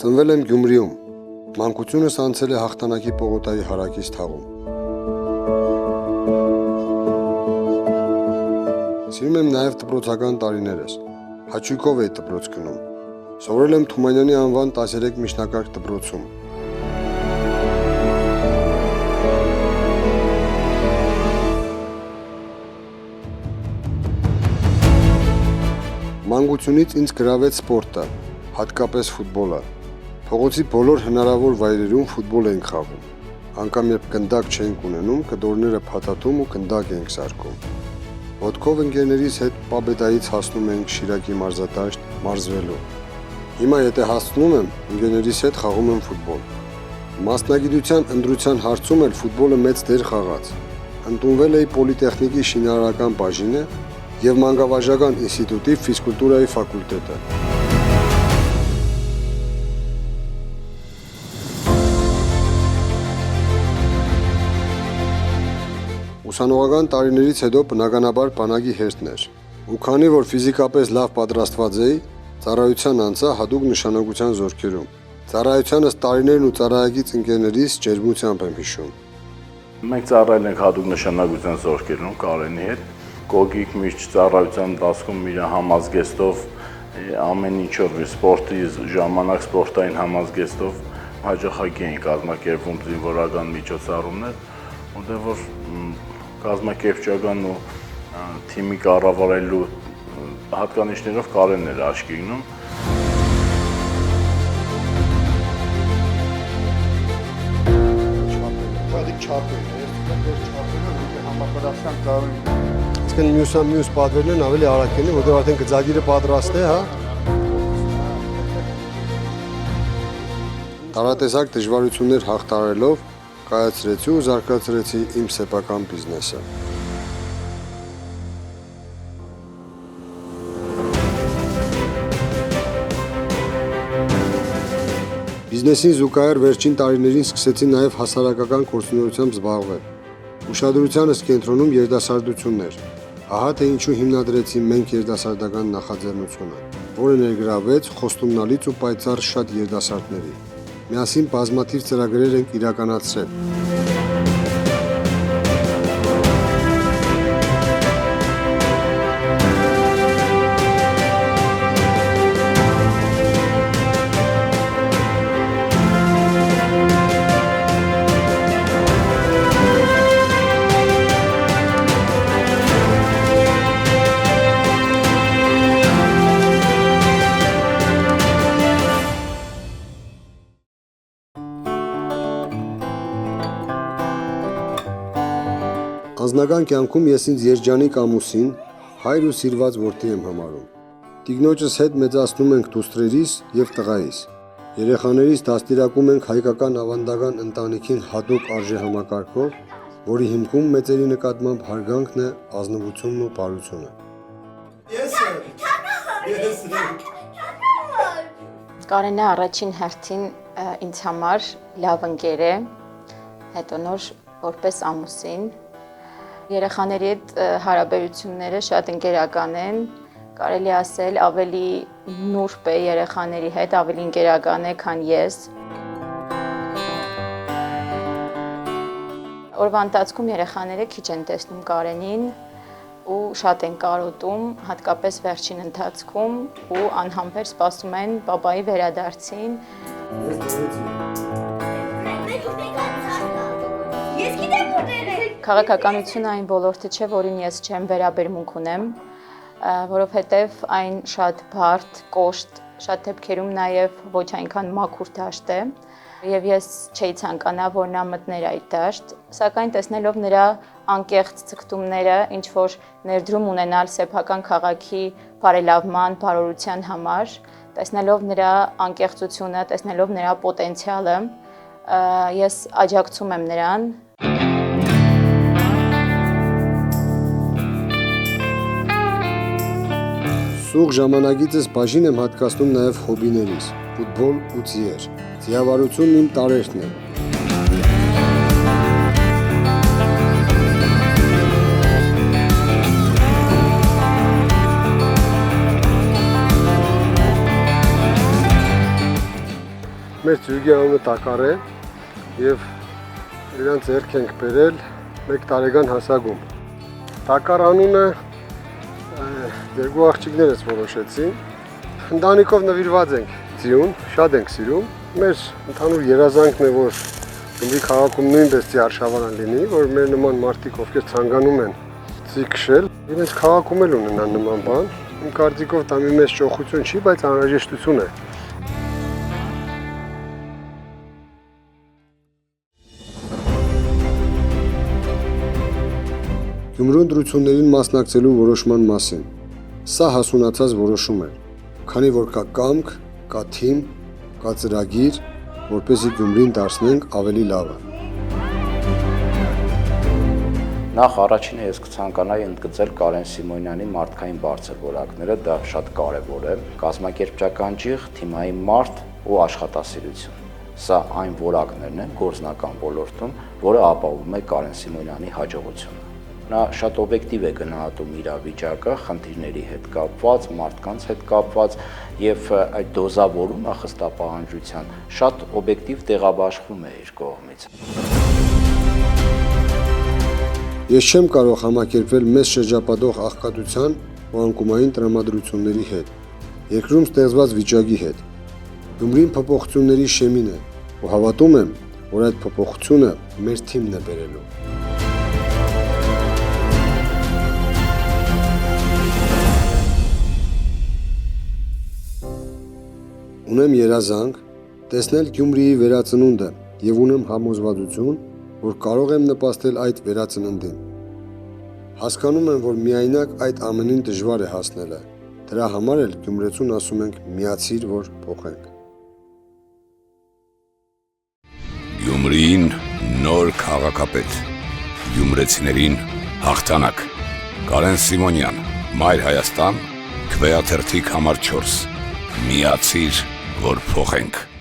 Ծնվել եմ Գյումրիում, մանկությունս անցել է Հաղթանակի պողոտայի հարակից թաղում։ Սիրում եմ նաև դպրոցական տարիներս, հաճույքով էի դպրոց գնում, սովորել եմ Թումանյանի անվան 13 միջնակարգ դպրոցում։ Մանկությունից ինձ գրավեց սպորտը, հատկապես ֆուտբոլը։ Փողոցի բոլոր հնարավոր վայրերում ֆուտբոլ էինք խաղում։ Անգամ երբ գնդակ չէինք ունենում, կդորները փաթաթում ու գնդակ էինք սարքում։ Ոտքով ընկերներիս հետ Պաբեդայից հասնում էինք Շիրակի մարզադաշտ մարզվելու։ Հիմա եթե հասնում եմ, ընկերներիս հետ խաղում եմ ֆուտբոլ։ Մասնագիտության ընտրության հարցում էլ ֆուտբոլը մեծ դեր խաղաց։ Ընդունվել էի Պոլիտեխնիկի շինարարական բաժինը և Մանկավարժական ինստիտուտի ֆիզկուլտուրայի ֆակուլտետը։ Ուսանողական տարիներից հետո բնականաբար բանակի հերթն էր, ու քանի որ ֆիզիկապես լավ պատրաստված էի, ծառայության անցա հատուկ նշանակության զորքերում։ Ծառայությանս տարիներն ու ծառայագից ընկերներիս ջերմությամբ եմ հիշում։ Մենք ծառայել ենք հատուկ նշանակության զորքերում Կարենի հետ։ Գոգիկ միշտ ծառայության դասքում իր համազգեստով ամեն ինչով սպորտի ժամանակ սպորտային համազգեստով հաջողակի էին կազմակերպվում զինվորական միջոցառումներ, որտեղ որ կազմակերպչական ու թիմի կառավարելու հատկանիշներով Կարենն էր աչքի ընկնում։ Այսինքն մյուս պատվերներն ավելի արագ են, որտեղ արդեն գծագիրը պատրաստ է, հա։ Տարատեսակ դժվարություններ հաղթահարելով կայացրեցի ու զարգացրեցի իմ սեփական բիզնեսը։ Բիզնեսին զուգահեռ վերջին տարիներին սկսեցի նաև հասարակական գործունեությամբ զբաղվել։ Ուշադրությանս կենտրոնում երիտասարդությունն էր։ Ահա թե ինչու հիմնադրեցի «Մենք» երիտասարդական նախաձեռնությունը, որը ներգրավեց խոստումնալից ու պայծառ շատ երիտասարդների։ Միասին բազմաթիվ ծրագրեր ենք իրականացրել։ Անձնական կյանքում ես ինձ երջանիկ ամուսին, հայր ու սիրված որդի եմ համարում։ Տիկնոջս հետ մեծացնում ենք դուստրերիս և տղայիս։ Երեխաներիս դաստիարակում ենք հայկական ավանդական ընտանիքին հատուկ արժեհամակարգով, որի հիմքում մեծերի նկատմամբ հարգանքն է, ազնվությունն ու բարությունը։ Կարենը առաջին հերթին ինձ համար լավ ընկեր է, հետո նոր որպես ամուսին։ Երեխաների հետ հարաբերությունները շատ ընկերական են, կարելի ասել ավելի նուրբ է երեխաների հետ, ավելի ընկերական է, քան ես։ Օրվա ընթացքում երեխաները քիչ են տեսնում Կարենին ու շատ են կարոտում, հատկապես վերջին ընթացքում ու անհամբեր սպասում են պապայի վերադարձին։ Քաղաքականությունը այն ոլորտը չէ, որին ես չեմ վերաբերմունք ունեմ, որովհետև այն շատ բարդ, կոշտ, շատ դեպքերում նաև ոչ այնքան մաքուր դաշտ է, և ես չէի ցանկանա, որ նա մտներ այդ դաշտ, սակայն տեսնելով նրա անկեղծ ցկտումները, ինչ-որ ներդրում ունենալ սեփական քաղաքի բարելավման, բարօրության համար, տեսնելով նրա անկեղծությունը, տեսնելով նրա պոտենցիալը, ես աջակցում եմ նրան։ Սուղ ժամանակիցս բաժին եմ հատկացնում նաև հոբիներիս, ֆուտբոլ ու ձիեր։ Ձիավարությունն իմ տարերքն է։ Մեր ծյուղի անունը Տակար է եւ իրան ձեռք ենք բերել 1 տարեկան հասակում։ Տակար անունը երկու աղջիկներս որոշեցին։ Ընտանիքով նվիրված ենք ձիուն, շատ ենք սիրում։ Մեր ընդհանուր երազանքն է, որ Գյումրի քաղաքում նույնպես ձի արշավարան լինի, որ մեր նման մարդիկ, ովքեր ցանկանում են ձի քշել, իրենց քաղաքում էլ ունենան նման բան։ Իմ կարծիքով դա մի մեծ ճոխություն չի, բայց անհրաժեշտություն է։ Գյումրու ընտրություններին մասնակցելու որոշման մասին։ Սա հասունացած որոշում է, քանի որ կա կամք, կա թիմ, կա ծրագիր, որպեսզի Գյումրին դարձնենք ավելի լավը։ Նախ առաջինը ես կցանկանայի ընդգծել Կարեն Սիմոնյանի մարդկային բարձր որակները, դա շատ կարևոր է։ Կազմակերպչական ջիղ, թիմային մարդ ու աշխատասիրություն։ Սա այն որակներն են գործնական ոլորտում, որը ապահովում է Կարեն Սիմոնյանի հաջողությունը։ Նա շատ օբյեկտիվ է գնահատում իրավիճակը, խնդիրների հետ կապված, մարդկանց հետ կապված եւ այդ դոզավորումը խստապահանջության շատ օբյեկտիվ տեղաբաշխվում է իր կողմից։ Ես չեմ կարող համակերպվել մեզ շրջապատող աղքատության ու անկումային տրամադրությունների հետ, երկրում ստեղծված վիճակի հետ։ Գյումրին փոփոխությունների շեմին է ու հավատում եմ, որ այդ փոփոխությունը մեր թիմն է բերելու։ Ունեմ երազանք տեսնել Գյումրիի վերածնունդը եւ ունեմ համոզվածություն, որ կարող եմ նպաստել այդ վերածննդին։ Հասկանում եմ, որ միայնակ այդ ամենին դժվար է հասնելը։ Դրա համար էլ գյումրեցուն ասում ենք միացիր, որ փոխենք։ Գյումրիին նոր քաղաքապետ, գյումրեցիներին հաղթանակ։ Կարեն Սիմոնյան, Մայր Հայաստան, Քվեաթերթիկ համար 4։ Միացիր, որ փոխենք։